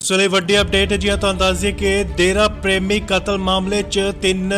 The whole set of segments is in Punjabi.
ਇਸ ਵੇਲੇ ਵੱਡੀ ਅਪਡੇਟ ਹੈ ਜੀ। ਤੁਹਾਨੂੰ ਦੱਸ ਦਈਏ ਕਿ ਡੇਰਾ ਪ੍ਰੇਮੀ ਕਤਲ ਮਾਮਲੇ 'ਚ ਤਿੰਨ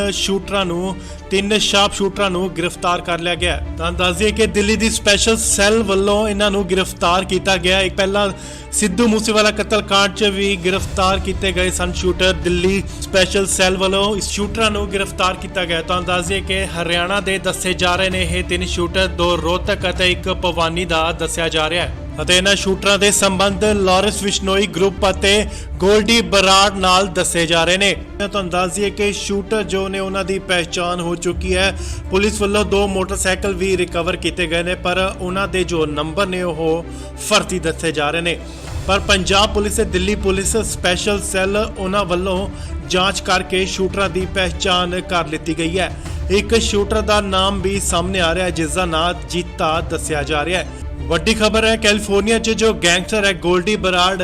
ਸ਼ਾਰਪ ਸ਼ੂਟਰਾਂ ਨੂੰ ਗ੍ਰਿਫਤਾਰ ਕਰ ਲਿਆ ਗਿਆ। ਤੁਹਾਨੂੰ ਦੱਸ ਦਈਏ ਕਿ ਦਿੱਲੀ ਦੀ ਸਪੈਸ਼ਲ ਸੈੱਲ ਵੱਲੋਂ ਇਹਨਾਂ ਨੂੰ ਗ੍ਰਿਫਤਾਰ ਕੀਤਾ ਗਿਆ। ਇੱਕ ਪਹਿਲਾਂ ਸਿੱਧੂ ਮੂਸੇਵਾਲਾ ਕਤਲकांड 'ਚ ਵੀ ਗ੍ਰਿਫਤਾਰ ਕੀਤੇ ਗਏ ਸਨ ਸ਼ੂਟਰ। ਦਿੱਲੀ ਸਪੈਸ਼ਲ ਸੈੱਲ ਵੱਲੋਂ ਇਸ ਸ਼ੂਟਰਾਂ ਨੂੰ ਗ੍ਰਿਫਤਾਰ ਕੀਤਾ ਗਿਆ। ਤੁਹਾਨੂੰ ਦੱਸ ਦਈਏ ਕਿ ਹਰਿਆਣਾ ਦੇ ਦੱਸੇ ਜਾ ਰਹੇ ਨੇ ਇਹ ਤਿੰਨ ਸ਼ੂਟਰ, ਦੋ ਰੋਹਤਕ ਅਤੇ ਇੱਕ ਭਵਾਨੀ ਦਾ ਦੱਸਿਆ ਜਾ ਰਿਹਾ ਹੈ ਅਤੇ ਇਹਨਾਂ ਸ਼ੂਟਰਾਂ ਦੇ ਸੰਬੰਧ ਲਾਰੈਂਸ ਬਿਸ਼ਨੋਈ ਗਰੁੱਪ ਅਤੇ ਗੋਲਡੀ ਬਰਾੜ ਨਾਲ ਦੱਸੇ ਜਾ ਰਹੇ ਨੇ। ਤੁਹਾਨੂੰ ਦੱਸ ਦਈਏ ਕਿ ਸ਼ੂਟਰ ਜੋ ਨੇ ਉਹਨਾਂ ਦੀ ਪਹਿਚਾਣ ਹੋ ਚੁੱਕੀ ਹੈ। ਪੁਲਿਸ ਵੱਲੋਂ ਦੋ ਮੋਟਰਸਾਈਕਲ ਵੀ ਰਿਕਵਰ ਕੀਤੇ ਗਏ ਨੇ, ਪਰ ਉਹਨਾਂ ਦੇ ਜੋ ਨੰਬਰ ਨੇ ਉਹ ਫਰਜ਼ੀ ਦੱਸੇ ਜਾ ਰਹੇ ਨੇ। ਪਰ ਪੰਜਾਬ ਪੁਲਿਸ ਤੇ ਦਿੱਲੀ ਪੁਲਿਸ ਸਪੈਸ਼ਲ ਸੈੱਲ ਉਹਨਾਂ ਵੱਲੋਂ ਜਾਂਚ ਕਰਕੇ ਸ਼ੂਟਰਾਂ ਦੀ ਪਹਿਚਾਣ ਕਰ ਲਿੱਤੀ ਗਈ ਹੈ। ਇੱਕ ਸ਼ੂਟਰ ਦਾ ਨਾਮ ਵੀ ਸਾਹਮਣੇ ਆ ਰਿਹਾ ਹੈ, ਜਿਸ ਦਾ ਨਾਮ ਜੀਤਾ ਦੱਸਿਆ ਜਾ ਰਿਹਾ ਹੈ। ਵੱਡੀ ਖਬਰ ਹੈ, ਕੈਲੀਫੋਰਨੀਆ 'ਚ ਜੋ ਗੈਂਗਸਟਰ ਹੈ ਗੋਲਡੀ ਬਰਾੜ,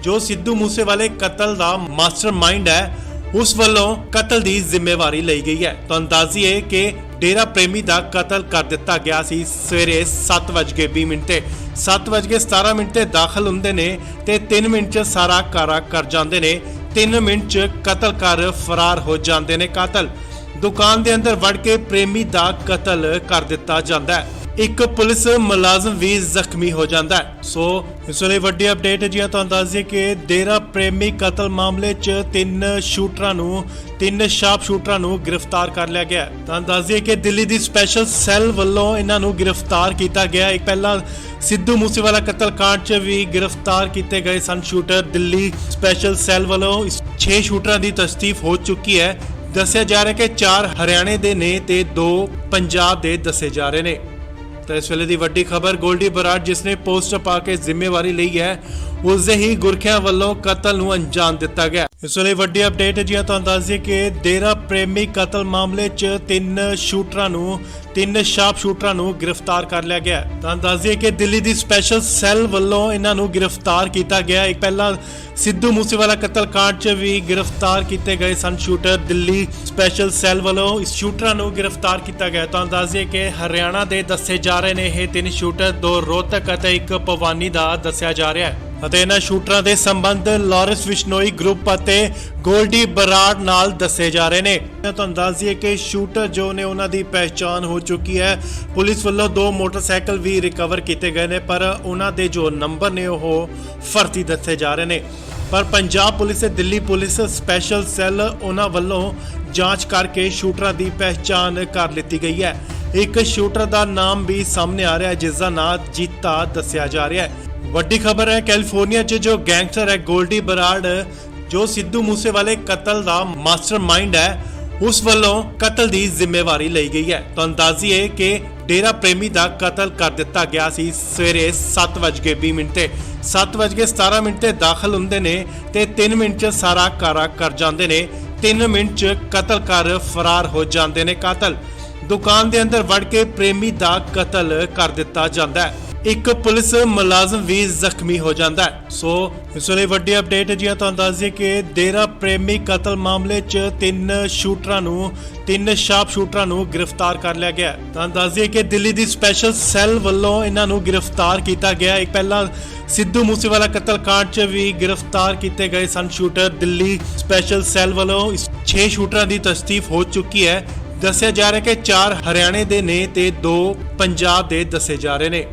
ਜੋ ਸਿੱਧੂ ਮੂਸੇਵਾਲੇ ਕਤਲ ਦਾ ਮਾਸਟਰਮਾਈਂਡ ਹੈ, ਉਸ ਵੱਲੋਂ ਕਤਲ ਦੀ ਜ਼ਿੰਮੇਵਾਰੀ ਲਈ ਗਈ ਹੈ। ਤੁਹਾਨੂੰ ਦੱਸ ਦਈਏ ਕਿ ਡੇਰਾ ਪ੍ਰੇਮੀ ਦਾ ਕਤਲ ਕਰ ਦਿੱਤਾ ਗਿਆ ਸੀ ਸਵੇਰੇ 7:20 ਤੇ 7:17 ਤੇ ਦਾਖਲ ਹੁੰਦੇ ਨੇ ਤੇ 3 ਮਿੰਟ 'ਚ ਸਾਰਾ ਕਾਰਾ ਕਰ ਜਾਂਦੇ ਨੇ। 3 ਮਿੰਟ 'ਚ ਕਤਲ ਕਰ ਫਰਾਰ ਹੋ ਜਾਂਦੇ ਨੇ ਕਾਤਲ। ਦੁਕਾਨ ਦੇ ਅੰਦਰ ਵੜ ਕੇ ਪ੍ਰੇਮੀ ਦਾ ਕਤਲ ਕਰ ਦਿੱਤਾ ਜਾਂਦਾ ਹੈ। ਇੱਕ ਪੁਲਿਸ ਮੁਲਾਜ਼ਮ ਵੀ ਜ਼ਖਮੀ ਹੋ ਜਾਂਦਾ ਹੈ। ਸੋ ਇਸ ਵੇਲੇ ਵੱਡੀ ਅਪਡੇਟ ਹੈ ਜੀ। ਤੁਹਾਨੂੰ ਦੱਸ ਦਈਏ ਕਿ ਡੇਰਾ ਪ੍ਰੇਮੀ ਕਤਲ ਮਾਮਲੇ 'ਚ ਤਿੰਨ ਸ਼ਾਰਪ ਸ਼ੂਟਰਾਂ ਨੂੰ ਗ੍ਰਿਫਤਾਰ ਕਰ ਲਿਆ ਗਿਆ। ਤੁਹਾਨੂੰ ਦੱਸ ਦਈਏ ਕਿ ਦਿੱਲੀ ਦੀ ਸਪੈਸ਼ਲ ਸੈੱਲ ਵੱਲੋਂ ਇਹਨਾਂ ਨੂੰ ਗ੍ਰਿਫਤਾਰ ਕੀਤਾ ਗਿਆ। ਇੱਕ ਪਹਿਲਾਂ ਸਿੱਧੂ ਮੂਸੇਵਾਲਾ ਕਤਲकांड 'ਚ ਵੀ ਗ੍ਰਿਫਤਾਰ ਕੀਤੇ ਗਏ ਸਨ ਸ਼ੂਟਰ। ਦਿੱਲੀ ਸਪੈਸ਼ਲ ਸੈੱਲ ਵੱਲੋਂ 6 ਸ਼ੂਟਰਾਂ ਦੀ ਤਸਦੀਕ ਹੋ ਚੁੱਕੀ ਹੈ। ਦੱਸਿਆ ਜਾ ਰਿਹਾ ਕਿ 4 ਹਰਿਆਣੇ ਦੇ ਨੇ ਤੇ 2 ਪੰਜਾਬ ਦੇ ਦੱਸੇ ਜਾ ਰਹੇ ਨੇ। ਤਾਂ ਇਸ ਵੇਲੇ ਦੀ ਵੱਡੀ ਖਬਰ, ਗੋਲਡੀ ਬਰਾੜ ਜਿਸ ਨੇ ਪੋਸਟਰ ਪਾ ਕੇ ਜ਼ਿੰਮੇਵਾਰੀ ਲਈ ਹੈ, ਉਸ ਦੇ ਹੀ ਗੁਰਖਿਆਂ ਵੱਲੋਂ ਕਤਲ ਨੂੰ ਅੰਜਾਮ ਦਿੱਤਾ ਗਿਆ। ਇਸ ਵੇਲੇ ਵੱਡੀ ਅਪਡੇਟ ਹੈ ਜੀ। ਤੁਹਾਨੂੰ ਦੱਸ ਦਈਏ ਕਿ ਡੇਰਾ ਪ੍ਰੇਮੀ ਕਤਲ ਮਾਮਲੇ 'ਚ ਤਿੰਨ ਸ਼ਾਰਪ ਸ਼ੂਟਰਾਂ ਨੂੰ ਗ੍ਰਿਫਤਾਰ ਕਰ ਲਿਆ ਗਿਆ। ਤੁਹਾਨੂੰ ਦੱਸ ਦਈਏ ਕਿ ਦਿੱਲੀ ਦੀ ਸਪੈਸ਼ਲ ਸੈੱਲ ਵੱਲੋਂ ਇਹਨਾਂ ਨੂੰ ਗ੍ਰਿਫਤਾਰ ਕੀਤਾ ਗਿਆ। ਇੱਕ ਪਹਿਲਾਂ ਸਿੱਧੂ ਮੂਸੇਵਾਲਾ ਕਤਲकांड 'ਚ ਵੀ ਗ੍ਰਿਫਤਾਰ ਕੀਤੇ ਗਏ ਸਨ ਸ਼ੂਟਰ। ਦਿੱਲੀ ਸਪੈਸ਼ਲ ਸੈੱਲ ਵੱਲੋਂ ਇਸ ਸ਼ੂਟਰਾਂ ਨੂੰ ਗ੍ਰਿਫਤਾਰ ਕੀਤਾ ਗਿਆ। ਤੁਹਾਨੂੰ ਦੱਸ ਦਈਏ ਕਿ ਹਰਿਆਣਾ ਦੇ ਦੱਸੇ ਜਾ ਰਹੇ ਨੇ ਇਹ ਤਿੰਨ ਸ਼ੂਟਰ, ਦੋ ਰੋਹਤਕ ਅਤੇ ਇੱਕ ਭਵਾਨੀ ਦਾ ਦੱਸਿਆ ਜਾ ਰਿਹਾ ਹੈ ਅਤੇ ਇਹਨਾਂ ਸ਼ੂਟਰਾਂ ਦੇ ਸੰਬੰਧ ਲਾਰੈਂਸ ਬਿਸ਼ਨੋਈ ਗਰੁੱਪ ਅਤੇ ਗੋਲਡੀ ਬਰਾੜ ਨਾਲ ਦੱਸੇ ਜਾ ਰਹੇ ਨੇ। ਤੁਹਾਨੂੰ ਦੱਸ ਦਈਏ ਕਿ ਸ਼ੂਟਰ ਜੋ ਨੇ ਉਹਨਾਂ ਦੀ ਪਹਿਚਾਣ ਹੋ ਚੁੱਕੀ ਹੈ। ਪੁਲਿਸ ਵੱਲੋਂ ਦੋ ਮੋਟਰਸਾਈਕਲ ਵੀ ਰਿਕਵਰ ਕੀਤੇ ਗਏ ਨੇ, ਪਰ ਉਹਨਾਂ ਦੇ ਜੋ ਨੰਬਰ ਨੇ ਉਹ ਫਰਜ਼ੀ ਦੱਸੇ ਜਾ ਰਹੇ ਨੇ। ਪਰ ਪੰਜਾਬ ਪੁਲਿਸ ਤੇ ਦਿੱਲੀ ਪੁਲਿਸ ਸਪੈਸ਼ਲ ਸੈੱਲ ਉਹਨਾਂ ਵੱਲੋਂ ਜਾਂਚ ਕਰਕੇ ਸ਼ੂਟਰਾਂ ਦੀ ਪਹਿਚਾਣ ਕਰ ਲਿੱਤੀ ਗਈ ਹੈ। ਇੱਕ ਸ਼ੂਟਰ ਦਾ ਨਾਮ ਵੀ ਸਾਹਮਣੇ ਆ ਰਿਹਾ ਹੈ, ਜਿਸ ਦਾ ਨਾਮ ਜੀਤਾ ਦੱਸਿਆ ਜਾ ਰਿਹਾ ਹੈ। ਵੱਡੀ ਖਬਰ ਹੈ, ਕੈਲੀਫੋਰਨੀਆ 'ਚ ਜੋ ਗੈਂਗਸਟਰ ਹੈ ਗੋਲਡੀ ਬਰਾੜ, ਜੋ ਸਿੱਧੂ ਮੂਸੇਵਾਲੇ ਕਤਲ ਦਾ ਮਾਸਟਰਮਾਈਂਡ ਹੈ, ਉਸ ਵੱਲੋਂ ਕਤਲ ਦੀ ਜ਼ਿੰਮੇਵਾਰੀ ਲਈ ਗਈ ਹੈ। ਤੁਹਾਨੂੰ ਦੱਸ ਦਈਏ ਕਿ ਡੇਰਾ ਪ੍ਰੇਮੀ ਦਾ ਕਤਲ ਕਰ ਦਿੱਤਾ ਗਿਆ ਸੀ ਸਵੇਰੇ 7:20 ਤੇ 7:17 ਤੇ ਦਾਖਲ ਹੁੰਦੇ ਨੇ ਤੇ 3 ਮਿੰਟ 'ਚ ਸਾਰਾ ਕਾਰਾ ਕਰ ਜਾਂਦੇ ਨੇ। 3 ਮਿੰਟ 'ਚ ਕਤਲ ਕਰ ਫਰਾਰ ਹੋ ਜਾਂਦੇ ਨੇ ਕਾਤਲ। ਦੁਕਾਨ ਦੇ ਅੰਦਰ ਵੜ ਕੇ ਪ੍ਰੇਮੀ ਦਾ ਕਤਲ ਕਰ ਦਿੱਤਾ ਜਾਂਦਾ ਹੈ। ਇੱਕ ਪੁਲਿਸ ਮੁਲਾਜ਼ਮ ਵੀ ਜ਼ਖਮੀ ਹੋ ਜਾਂਦਾ ਹੈ। ਸੋ ਇਸ ਵੇਲੇ ਵੱਡੀ ਅਪਡੇਟ ਹੈ ਜੀ। ਤੁਹਾਨੂੰ ਦੱਸ ਦਈਏ ਕਿ ਡੇਰਾ ਪ੍ਰੇਮੀ ਕਤਲ ਮਾਮਲੇ 'ਚ ਤਿੰਨ ਸ਼ਾਰਪ ਸ਼ੂਟਰਾਂ ਨੂੰ ਗ੍ਰਿਫਤਾਰ ਕਰ ਲਿਆ ਗਿਆ। ਤੁਹਾਨੂੰ ਦੱਸ ਦਈਏ ਕਿ ਦਿੱਲੀ ਦੀ ਸਪੈਸ਼ਲ ਸੈੱਲ ਵੱਲੋਂ ਇਹਨਾਂ ਨੂੰ ਗ੍ਰਿਫਤਾਰ ਕੀਤਾ ਗਿਆ। ਇੱਕ ਪਹਿਲਾਂ ਸਿੱਧੂ ਮੂਸੇਵਾਲਾ ਕਤਲकांड 'ਚ ਵੀ ਗ੍ਰਿਫਤਾਰ ਕੀਤੇ ਗਏ ਸਨ ਸ਼ੂਟਰ। ਦਿੱਲੀ ਸਪੈਸ਼ਲ ਸੈੱਲ ਵੱਲੋਂ 6 ਸ਼ੂਟਰਾਂ ਦੀ ਤਸਦੀਕ ਹੋ ਚੁੱਕੀ ਹੈ। ਦੱਸਿਆ ਜਾ ਰਿਹਾ ਕਿ 4 ਹਰਿਆਣੇ ਦੇ ਨੇ ਤੇ 2 ਪੰਜਾਬ ਦੇ ਦੱਸੇ ਜਾ ਰਹੇ ਨੇ।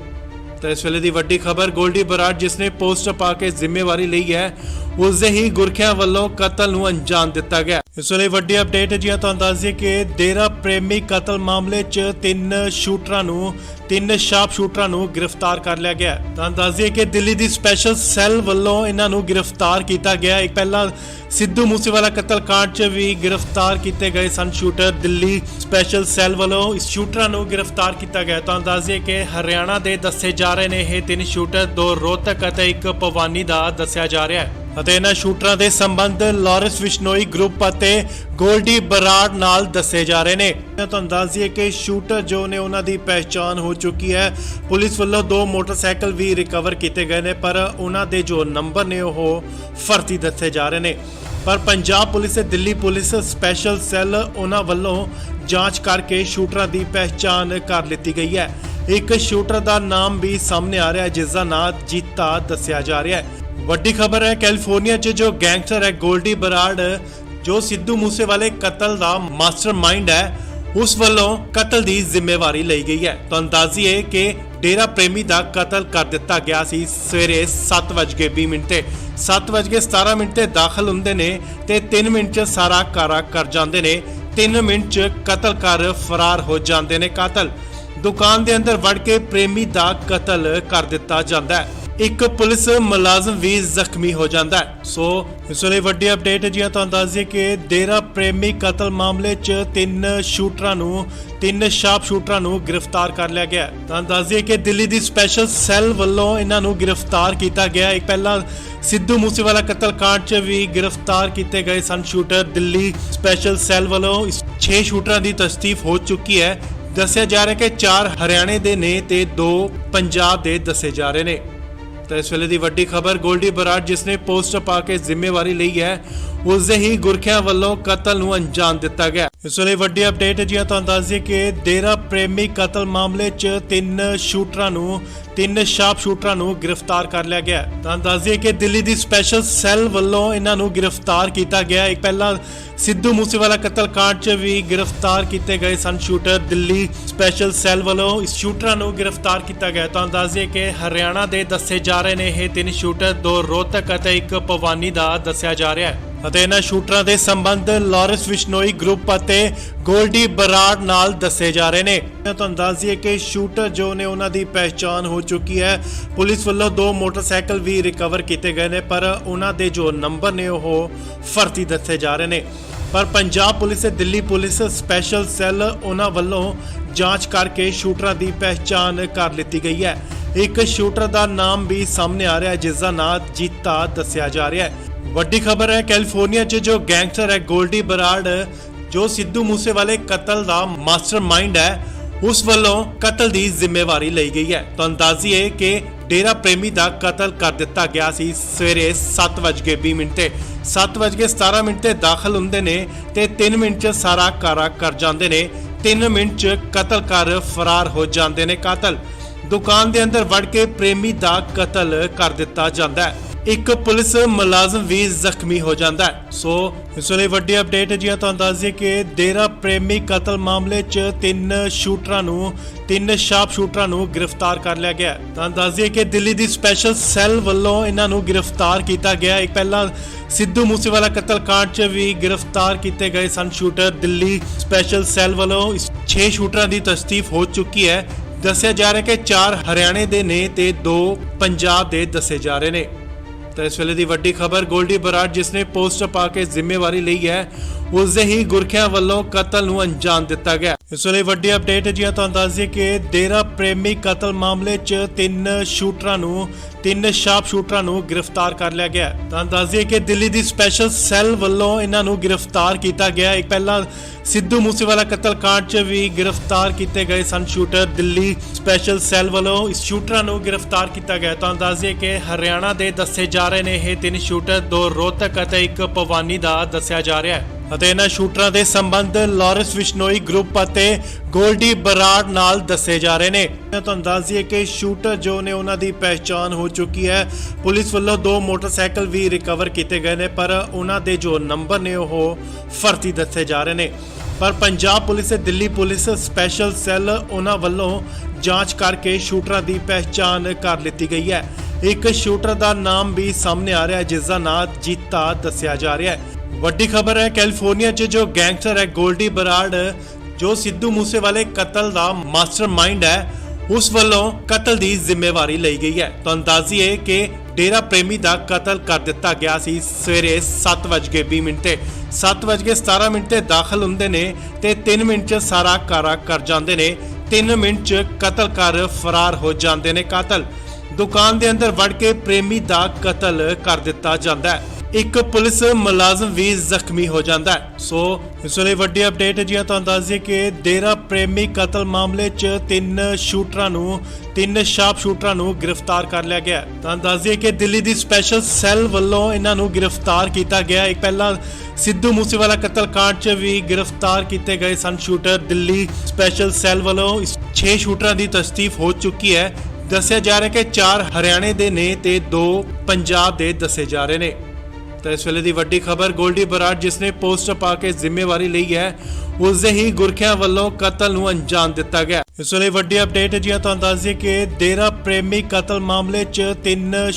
ਤਾਂ ਇਸ ਵੇਲੇ ਦੀ ਵੱਡੀ ਖਬਰ, ਗੋਲਡੀ ਬਰਾੜ ਜਿਸ ਨੇ ਪੋਸਟਰ ਪਾ ਕੇ ਜ਼ਿੰਮੇਵਾਰੀ ਲਈ ਹੈ, ਉਸ ਦੇ ਹੀ ਗੁਰਖਿਆਂ ਵੱਲੋਂ ਕਤਲ ਨੂੰ ਅੰਜਾਮ ਦਿੱਤਾ ਗਿਆ। ਇਸ ਵੇਲੇ ਵੱਡੀ ਅਪਡੇਟ ਹੈ ਜੀ। ਤੁਹਾਨੂੰ ਦੱਸ ਦਈਏ ਕਿ ਡੇਰਾ ਪ੍ਰੇਮੀ ਕਤਲ ਮਾਮਲੇ 'ਚ ਤਿੰਨ ਸ਼ਾਰਪ ਸ਼ੂਟਰਾਂ ਨੂੰ ਗ੍ਰਿਫਤਾਰ ਕਰ ਲਿਆ ਗਿਆ। ਤੁਹਾਨੂੰ ਦੱਸ ਦਈਏ ਕਿ ਦਿੱਲੀ ਦੀ ਸਪੈਸ਼ਲ ਸੈੱਲ ਵੱਲੋਂ ਇਹਨਾਂ ਨੂੰ ਗ੍ਰਿਫਤਾਰ ਕੀਤਾ ਗਿਆ। ਇੱਕ ਪਹਿਲਾਂ ਸਿੱਧੂ ਮੂਸੇਵਾਲਾ ਕਤਲकांड 'ਚ ਵੀ ਗ੍ਰਿਫਤਾਰ ਕੀਤੇ ਗਏ ਸਨ ਸ਼ੂਟਰ। ਦਿੱਲੀ ਸਪੈਸ਼ਲ ਸੈੱਲ ਵੱਲੋਂ ਇਸ ਸ਼ੂਟਰਾਂ ਨੂੰ ਗ੍ਰਿਫਤਾਰ ਕੀਤਾ ਗਿਆ। ਤੁਹਾਨੂੰ ਦੱਸ ਦਈਏ ਕਿ ਹਰਿਆਣਾ ਦੇ ਦੱਸੇ ਜਾ ਰਹੇ ਨੇ ਇਹ ਤਿੰਨ ਸ਼ੂਟਰ, ਦੋ ਰੋਹਤਕ ਅਤੇ ਇੱਕ ਭਵਾਨੀ ਦਾ ਦੱਸਿਆ ਜਾ ਰਿਹਾ ਹੈ ਅਤੇ ਇਹਨਾਂ ਸ਼ੂਟਰਾਂ ਦੇ ਸੰਬੰਧ ਲਾਰੈਂਸ ਬਿਸ਼ਨੋਈ ਗਰੁੱਪ ਅਤੇ ਗੋਲਡੀ ਬਰਾੜ ਨਾਲ ਦੱਸੇ ਜਾ ਰਹੇ ਨੇ। ਤੁਹਾਨੂੰ ਦੱਸ ਦਈਏ ਕਿ ਸ਼ੂਟਰ ਜੋ ਨੇ ਉਹਨਾਂ ਦੀ ਪਹਿਚਾਣ ਹੋ ਚੁੱਕੀ ਹੈ। ਪੁਲਿਸ ਵੱਲੋਂ ਦੋ ਮੋਟਰਸਾਈਕਲ ਵੀ ਰਿਕਵਰ ਕੀਤੇ ਗਏ ਨੇ, ਪਰ ਉਹਨਾਂ ਦੇ ਜੋ ਨੰਬਰ ਨੇ ਉਹ ਫਰਜ਼ੀ ਦੱਸੇ ਜਾ ਰਹੇ ਨੇ। ਪਰ ਪੰਜਾਬ ਪੁਲਿਸ ਤੇ ਦਿੱਲੀ ਪੁਲਿਸ ਸਪੈਸ਼ਲ ਸੈੱਲ ਉਹਨਾਂ ਵੱਲੋਂ ਜਾਂਚ ਕਰਕੇ ਸ਼ੂਟਰਾਂ ਦੀ ਪਹਿਚਾਣ ਕਰ ਲਿੱਤੀ ਗਈ ਹੈ। ਇੱਕ ਸ਼ੂਟਰ ਦਾ ਨਾਮ ਵੀ ਸਾਹਮਣੇ ਆ ਰਿਹਾ ਹੈ, ਜਿਸ ਦਾ ਨਾਮ ਜੀਤਾ ਦੱਸਿਆ ਜਾ ਰਿਹਾ ਹੈ। ਵੱਡੀ ਖਬਰ ਹੈ ਕੈਲੀਫੋਰਨੀਆ 'ਚ ਜੋ ਗੈਂਗਸਟਰ ਹੈ ਗੋਲਡੀ ਬਰਾੜ ਜੋ ਸਿੱਧੂ ਮੂਸੇਵਾਲੇ ਕਤਲ ਦਾ ਮਾਸਟਰਮਾਈਂਡ ਹੈ ਉਸ ਵੱਲੋਂ ਕਤਲ ਦੀ ਜ਼ਿੰਮੇਵਾਰੀ ਲਈ ਗਈ ਹੈ। ਤਾਂ ਅੰਦਾਜ਼ੀ ਹੈ ਕਿ ਡੇਰਾ ਪ੍ਰੇਮੀ ਦਾ ਕਤਲ ਕਰ ਦਿੱਤਾ ਗਿਆ ਸੀ ਸਵੇਰੇ 7:20 ਤੇ 7:17 ਤੇ ਦਾਖਲ ਹੁੰਦੇ ਨੇ ਤੇ 3 ਮਿੰਟ 'ਚ ਸਾਰਾ ਕਾਰਾ ਕਰ ਜਾਂਦੇ ਨੇ। 3 ਮਿੰਟ 'ਚ ਕਤਲ ਕਰ ਫਰਾਰ ਹੋ ਜਾਂਦੇ ਨੇ ਕਾਤਲ। ਦੁਕਾਨ ਦੇ ਅੰਦਰ ਵੜ ਕੇ ਪ੍ਰੇਮੀ ਦਾ ਕਤਲ ਕਰ ਦਿੱਤਾ ਜਾਂਦਾ ਹੈ। ਇੱਕ ਪੁਲਿਸ ਮੁਲਾਜ਼ਮ ਵੀ ਜ਼ਖਮੀ ਹੋ ਜਾਂਦਾ ਹੈ। ਸੋ ਇਸ ਵੇਲੇ ਵੱਡੀ ਅਪਡੇਟ ਜੀ ਤੁਹਾਨੂੰ ਦੱਸ ਦਈਏ ਕਿ ਡੇਰਾ ਪ੍ਰੇਮੀ ਕਤਲ ਮਾਮਲੇ 'ਚ 3 ਸ਼ਾਰਪ ਸ਼ੂਟਰਾਂ ਨੂੰ ਗ੍ਰਿਫਤਾਰ ਕਰ ਲਿਆ ਗਿਆ। ਤੁਹਾਨੂੰ ਦੱਸ ਦਈਏ ਕਿ ਦਿੱਲੀ ਦੀ ਸਪੈਸ਼ਲ ਸੈੱਲ ਵੱਲੋਂ ਇਹਨਾਂ ਨੂੰ ਗ੍ਰਿਫਤਾਰ ਕੀਤਾ ਗਿਆ। ਇੱਕ ਪਹਿਲਾਂ ਸਿੱਧੂ ਮੂਸੇਵਾਲਾ ਕਤਲकांड 'ਚ ਵੀ ਗ੍ਰਿਫਤਾਰ ਕੀਤੇ ਗਏ ਸਨ ਸ਼ੂਟਰ। ਦਿੱਲੀ ਸਪੈਸ਼ਲ ਸੈੱਲ ਵੱਲੋਂ 6 ਸ਼ੂਟਰਾਂ ਦੀ ਤਸਦੀਕ ਹੋ ਚੁੱਕੀ ਹੈ। ਦੱਸਿਆ ਜਾ ਰਿਹਾ ਕਿ 4 ਹਰਿਆਣੇ ਦੇ ਨੇ ਤੇ 2 ਪੰਜਾਬ ਦੇ ਦੱਸੇ ਜਾ ਰਹੇ ਨੇ। ਤਾਂ ਇਸ ਵੇਲੇ ਦੀ ਵੱਡੀ ਖਬਰ ਗੋਲਡੀ ਬਰਾੜ ਜਿਸਨੇ ਪੋਸਟ ਪਾ ਕੇ ਜ਼ਿੰਮੇਵਾਰੀ ਲਈ ਹੈ ਉਸ ਦੇ ਹੀ ਗੁਰਖਿਆਂ ਵੱਲੋਂ ਕਤਲ ਨੂੰ ਅੰਜਾਮ ਦਿੱਤਾ ਗਿਆ। ਇਸ ਵੇਲੇ ਵੱਡੀ ਅਪਡੇਟ ਜੀ ਤੁਹਾਨੂੰ ਦੱਸ ਦਈਏ ਕਿ ਡੇਰਾ ਪ੍ਰੇਮੀ ਕਤਲ ਮਾਮਲੇ 'ਚ 3 ਸ਼ਾਰਪ ਸ਼ੂਟਰਾਂ ਨੂੰ ਗ੍ਰਿਫਤਾਰ ਕਰ ਲਿਆ ਗਿਆ। ਤੁਹਾਨੂੰ ਦੱਸ ਦਈਏ ਕਿ ਦਿੱਲੀ ਦੀ ਸਪੈਸ਼ਲ ਸੈੱਲ ਵੱਲੋਂ ਇਹਨਾਂ ਨੂੰ ਗ੍ਰਿਫਤਾਰ ਕੀਤਾ ਗਿਆ। ਇੱਕ ਪਹਿਲਾਂ ਸਿੱਧੂ ਮੂਸੇਵਾਲਾ ਕਤਲकांड 'ਚ ਵੀ ਗ੍ਰਿਫਤਾਰ ਕੀਤੇ ਗਏ ਸਨ ਸ਼ੂਟਰ। ਦਿੱਲੀ ਸਪੈਸ਼ਲ ਸੈੱਲ ਵੱਲੋਂ ਇਸ ਸ਼ੂਟਰਾਂ ਨੂੰ ਗ੍ਰਿਫਤਾਰ ਕੀਤਾ ਗਿਆ। ਤੁਹਾਨੂੰ ਦੱਸ ਦਈਏ ਕਿ ਹਰਿਆਣਾ ਦੇ ਦੱਸੇ ਜਾ ਰਹੇ ਨੇ ਇਹ 3 ਸ਼ੂਟਰ, 2 ਰੋਹਤਕ ਅਤੇ 1 ਭਵਾਨੀ ਦਾ ਦੱਸਿਆ ਜਾ ਰਿਹਾ ਹੈ ਅਤੇ ਇਹਨਾਂ ਸ਼ੂਟਰਾਂ ਦੇ ਸੰਬੰਧ ਲਾਰੈਂਸ ਬਿਸ਼ਨੋਈ ਗਰੁੱਪ ਅਤੇ ਗੋਲਡੀ ਬਰਾੜ ਨਾਲ ਦੱਸੇ ਜਾ ਰਹੇ ਨੇ। ਤੁਹਾਨੂੰ ਦੱਸ ਦਈਏ ਕਿ ਸ਼ੂਟਰ ਜੋ ਨੇ ਉਹਨਾਂ ਦੀ ਪਹਿਚਾਣ ਹੋ ਚੁੱਕੀ ਹੈ। ਪੁਲਿਸ ਵੱਲੋਂ 2 ਮੋਟਰਸਾਈਕਲ ਵੀ ਰਿਕਵਰ ਕੀਤੇ ਗਏ ਨੇ ਪਰ ਉਹਨਾਂ ਦੇ ਜੋ ਨੰਬਰ ਨੇ ਉਹ ਫਰਜ਼ੀ ਦੱਸੇ ਜਾ ਰਹੇ ਨੇ। ਪਰ ਪੰਜਾਬ ਪੁਲਿਸ ਤੇ ਦਿੱਲੀ ਪੁਲਿਸ ਸਪੈਸ਼ਲ ਸੈੱਲ ਉਹਨਾਂ ਵੱਲੋਂ ਜਾਂਚ ਕਰਕੇ ਸ਼ੂਟਰਾਂ ਦੀ ਪਹਿਚਾਣ ਕਰ ਲਿੱਤੀ ਗਈ ਹੈ। ਇੱਕ ਸ਼ੂਟਰ ਦਾ ਨਾਮ ਵੀ ਸਾਹਮਣੇ ਆ ਰਿਹਾ ਹੈ ਜਿਸ ਦਾ ਨਾਮ ਜੀਤਾ ਦੱਸਿਆ ਜਾ ਰਿਹਾ ਹੈ। ਵੱਡੀ ਖਬਰ ਹੈ ਕੈਲੀਫੋਰਨੀਆ 'ਚ ਜੋ ਗੈਂਗਸਟਰ ਹੈ ਗੋਲਡੀ ਬਰਾੜ ਜੋ ਸਿੱਧੂ ਮੂਸੇਵਾਲੇ ਕਤਲ ਦਾ ਮਾਸਟਰਮਾਈਂਡ ਹੈ ਉਸ ਵੱਲੋਂ ਕਤਲ ਦੀ ਜ਼ਿੰਮੇਵਾਰੀ ਲਈ ਗਈ ਹੈ। ਤਾਂ ਅੰਦਾਜ਼ੀ ਹੈ ਕਿ ਡੇਰਾ ਪ੍ਰੇਮੀ ਦਾ ਕਤਲ ਕਰ ਦਿੱਤਾ ਗਿਆ ਸੀ ਸਵੇਰੇ 7:20 ਤੇ 7:17 ਤੇ ਦਾਖਲ ਹੁੰਦੇ ਨੇ ਤੇ 3 ਮਿੰਟ 'ਚ ਸਾਰਾ ਕਾਰਾ ਕਰ ਜਾਂਦੇ ਨੇ। 3 ਮਿੰਟ 'ਚ ਕਤਲ ਕਰ ਫਰਾਰ ਹੋ ਜਾਂਦੇ ਨੇ ਕਾਤਲ। ਦੁਕਾਨ ਦੇ ਅੰਦਰ ਵੜ ਕੇ ਪ੍ਰੇਮੀ ਦਾ ਕਤਲ ਕਰ ਦਿੱਤਾ ਜਾਂਦਾ ਹੈ। ਇੱਕ ਪੁਲਿਸ ਮੁਲਾਜ਼ਮ ਵੀ ਜ਼ਖਮੀ ਹੋ ਜਾਂਦਾ ਹੈ। ਸੋ ਇਸ ਵੇਲੇ ਵੱਡੀ ਅਪਡੇਟ ਜੀ ਤੁਹਾਨੂੰ ਦੱਸ ਦਈਏ ਕਿ ਡੇਰਾ ਪ੍ਰੇਮੀ ਕਤਲ ਮਾਮਲੇ 'ਚ 3 ਸ਼ਾਰਪ ਸ਼ੂਟਰਾਂ ਨੂੰ ਗ੍ਰਿਫਤਾਰ ਕਰ ਲਿਆ ਗਿਆ। ਤੁਹਾਨੂੰ ਦੱਸ ਦਈਏ ਕਿ ਦਿੱਲੀ ਦੀ ਸਪੈਸ਼ਲ ਸੈੱਲ ਵੱਲੋਂ ਇਹਨਾਂ ਨੂੰ ਗ੍ਰਿਫਤਾਰ ਕੀਤਾ ਗਿਆ। ਇੱਕ ਪਹਿਲਾਂ ਸਿੱਧੂ ਮੂਸੇਵਾਲਾ ਕਤਲकांड 'ਚ ਵੀ ਗ੍ਰਿਫਤਾਰ ਕੀਤੇ ਗਏ ਸਨ ਸ਼ੂਟਰ। ਦਿੱਲੀ ਸਪੈਸ਼ਲ ਸੈੱਲ ਵੱਲੋਂ 6 ਸ਼ੂਟਰਾਂ ਦੀ ਤਸਦੀਕ ਹੋ ਚੁੱਕੀ ਹੈ। ਦੱਸਿਆ ਜਾ ਰਿਹਾ ਕਿ 4 ਹਰਿਆਣੇ ਦੇ ਨੇ ਤੇ 2 ਪੰਜਾਬ ਦੇ ਦੱਸੇ ਜਾ ਰਹੇ ਨੇ। ਤਾਂ ਇਸ ਵੇਲੇ ਦੀ ਵੱਡੀ ਖਬਰ ਗੋਲਡੀ ਬਰਾੜ ਜਿਸਨੇ ਪੋਸਟ ਪਾ ਕੇ ਜ਼ਿੰਮੇਵਾਰੀ ਲਈ ਹੈ ਉਸ ਦੇ ਹੀ ਗੁਰਖਿਆਂ ਵੱਲੋਂ ਕਤਲ ਨੂੰ ਅੰਜਾਮ ਦਿੱਤਾ ਗਿਆ। ਇਸ ਵੇਲੇ ਵੱਡੀ ਅਪਡੇਟ ਜੀ ਤੁਹਾਨੂੰ ਦੱਸ ਦਈਏ ਕਿ ਡੇਰਾ ਪ੍ਰੇਮੀ ਕਤਲ ਮਾਮਲੇ 'ਚ 3 ਸ਼ਾਰਪ ਸ਼ੂਟਰਾਂ ਨੂੰ ਗ੍ਰਿਫਤਾਰ ਕਰ ਲਿਆ ਗਿਆ। ਤੁਹਾਨੂੰ ਦੱਸ ਦਈਏ ਕਿ ਦਿੱਲੀ ਦੀ ਸਪੈਸ਼ਲ ਸੈੱਲ ਵੱਲੋਂ ਇਹਨਾਂ ਨੂੰ ਗ੍ਰਿਫਤਾਰ ਕੀਤਾ ਗਿਆ। ਇੱਕ ਪਹਿਲਾਂ ਸਿੱਧੂ ਮੂਸੇਵਾਲਾ ਕਤਲकांड 'ਚ ਵੀ ਗ੍ਰਿਫਤਾਰ ਕੀਤੇ ਗਏ ਸਨ ਸ਼ੂਟਰ। ਦਿੱਲੀ ਸਪੈਸ਼ਲ ਸੈੱਲ ਵੱਲੋਂ ਇਸ ਸ਼ੂਟਰਾਂ ਨੂੰ ਗ੍ਰਿਫਤਾਰ ਕੀਤਾ ਗਿਆ। ਤੁਹਾਨੂੰ ਦੱਸ ਦਈਏ ਕਿ ਹਰਿਆਣਾ ਦੇ ਦੱਸੇ ਜਾ ਰਹੇ ਨੇ ਇਹ 3 ਸ਼ੂਟਰ, 2 ਰੋਹਤਕ ਅਤੇ 1 ਭਵਾਨੀ ਦਾ ਦੱਸਿਆ ਜਾ ਰਿਹਾ ਹੈ ਅਤੇ ਇਹਨਾਂ ਸ਼ੂਟਰਾਂ ਦੇ ਸੰਬੰਧ ਲਾਰੈਂਸ ਬਿਸ਼ਨੋਈ ਗਰੁੱਪ ਅਤੇ ਗੋਲਡੀ ਬਰਾੜ ਨਾਲ ਦੱਸੇ ਜਾ ਰਹੇ ਨੇ। ਤੁਹਾਨੂੰ ਦੱਸ ਦਈਏ ਕਿ ਸ਼ੂਟਰ ਜੋ ਨੇ ਉਹਨਾਂ ਦੀ ਪਹਿਚਾਣ ਹੋ ਚੁੱਕੀ ਹੈ। ਪੁਲਿਸ ਵੱਲੋਂ 2 ਮੋਟਰਸਾਈਕਲ ਵੀ ਰਿਕਵਰ ਕੀਤੇ ਗਏ ਨੇ ਪਰ ਉਹਨਾਂ ਦੇ ਜੋ ਨੰਬਰ ਨੇ ਉਹ ਫਰਜ਼ੀ ਦੱਸੇ ਜਾ ਰਹੇ ਨੇ। ਪਰ ਪੰਜਾਬ ਪੁਲਿਸ ਤੇ ਦਿੱਲੀ ਪੁਲਿਸ ਸਪੈਸ਼ਲ ਸੈੱਲ ਉਹਨਾਂ ਵੱਲੋਂ ਜਾਂਚ ਕਰਕੇ ਸ਼ੂਟਰਾਂ ਦੀ ਪਹਿਚਾਣ ਕਰ ਲਿੱਤੀ ਗਈ ਹੈ। ਇੱਕ ਸ਼ੂਟਰ ਦਾ ਨਾਮ ਵੀ ਸਾਹਮਣੇ ਆ ਰਿਹਾ ਹੈ ਜਿਸ ਦਾ ਨਾਮ ਜੀਤਾ ਦੱਸਿਆ ਜਾ ਰਿਹਾ ਹੈ। ਵੱਡੀ ਖਬਰ ਹੈ ਕੈਲੀਫੋਰਨੀਆ 'ਚ ਜੋ ਗੈਂਗਸਟਰ ਹੈ ਗੋਲਡੀ ਬਰਾੜ ਜੋ ਸਿੱਧੂ ਮੂਸੇਵਾਲੇ ਕਤਲ ਦਾ ਮਾਸਟਰਮਾਈਂਡ ਹੈ ਉਸ ਵੱਲੋਂ ਕਤਲ ਦੀ ਜ਼ਿੰਮੇਵਾਰੀ ਲਈ ਗਈ ਹੈ। ਤਾਂ ਅੰਦਾਜ਼ੀ ਹੈ ਕਿ ਡੇਰਾ ਪ੍ਰੇਮੀ ਦਾ ਕਤਲ ਕਰ ਦਿੱਤਾ ਗਿਆ ਸੀ ਸਵੇਰੇ 7:20 ਤੇ 7:17 ਤੇ ਦਾਖਲ ਹੁੰਦੇ ਨੇ ਤੇ 3 ਮਿੰਟ 'ਚ ਸਾਰਾ ਕਾਰਾ ਕਰ ਜਾਂਦੇ ਨੇ। 3 ਮਿੰਟ 'ਚ ਕਤਲ ਕਰ ਫਰਾਰ ਹੋ ਜਾਂਦੇ ਨੇ ਕਾਤਲ। ਦੁਕਾਨ ਦੇ ਅੰਦਰ ਵੜ ਕੇ ਪ੍ਰੇਮੀ ਦਾ ਕਤਲ ਕਰ ਦਿੱਤਾ ਜਾਂਦਾ ਹੈ। ਇੱਕ ਪੁਲਿਸ ਮੁਲਾਜ਼ਮ ਵੀ ਜ਼ਖਮੀ ਹੋ ਜਾਂਦਾ ਹੈ। ਸੋ ਇਸ ਵੇਲੇ ਵੱਡੀ ਅਪਡੇਟ ਜੀ ਤੁਹਾਨੂੰ ਦੱਸ ਦਈਏ ਕਿ ਡੇਰਾ ਪ੍ਰੇਮੀ ਕਤਲ ਮਾਮਲੇ 'ਚ 3 ਸ਼ਾਰਪ ਸ਼ੂਟਰਾਂ ਨੂੰ ਗ੍ਰਿਫਤਾਰ ਕਰ ਲਿਆ ਗਿਆ। ਤੁਹਾਨੂੰ ਦੱਸ ਦਈਏ ਕਿ ਦਿੱਲੀ ਦੀ ਸਪੈਸ਼ਲ ਸੈੱਲ ਵੱਲੋਂ ਇਹਨਾਂ ਨੂੰ ਗ੍ਰਿਫਤਾਰ ਕੀਤਾ ਗਿਆ। ਇੱਕ ਪਹਿਲਾਂ ਸਿੱਧੂ ਮੂਸੇਵਾਲਾ ਕਤਲकांड 'ਚ ਵੀ ਗ੍ਰਿਫਤਾਰ ਕੀਤੇ ਗਏ ਸਨ ਸ਼ੂਟਰ। ਦਿੱਲੀ ਸਪੈਸ਼ਲ ਸੈੱਲ ਵੱਲੋਂ 6 ਸ਼ੂਟਰਾਂ ਦੀ ਤਸਦੀਕ ਹੋ ਚੁੱਕੀ ਹੈ। ਦੱਸਿਆ ਜਾ ਰਿਹਾ ਕਿ 4 ਹਰਿਆਣੇ ਦੇ ਨੇ ਤੇ 2 ਪੰਜਾਬ ਦੇ ਦੱਸੇ ਜਾ ਰਹੇ ਨੇ। ਤਾਂ ਇਸ ਵੇਲੇ ਦੀ ਵੱਡੀ ਖਬਰ ਗੋਲਡੀ ਬਰਾੜ ਜਿਸ ਨੇ ਪੋਸਟਰ ਪਾ ਕੇ ਜ਼ਿੰਮੇਵਾਰੀ ਲਈ ਹੈ ਉਸ ਦੇ ਹੀ ਗੁਰਖਿਆਂ ਵੱਲੋਂ ਕਤਲ ਨੂੰ ਅੰਜਾਮ ਦਿੱਤਾ ਗਿਆ। ਇਸ ਵੇਲੇ ਵੱਡੀ ਅਪਡੇਟ ਜੀ ਤੁਹਾਨੂੰ ਦੱਸ ਦਈਏ ਕਿ ਡੇਰਾ ਪ੍ਰੇਮੀ ਕਤਲ ਮਾਮਲੇ 'ਚ 3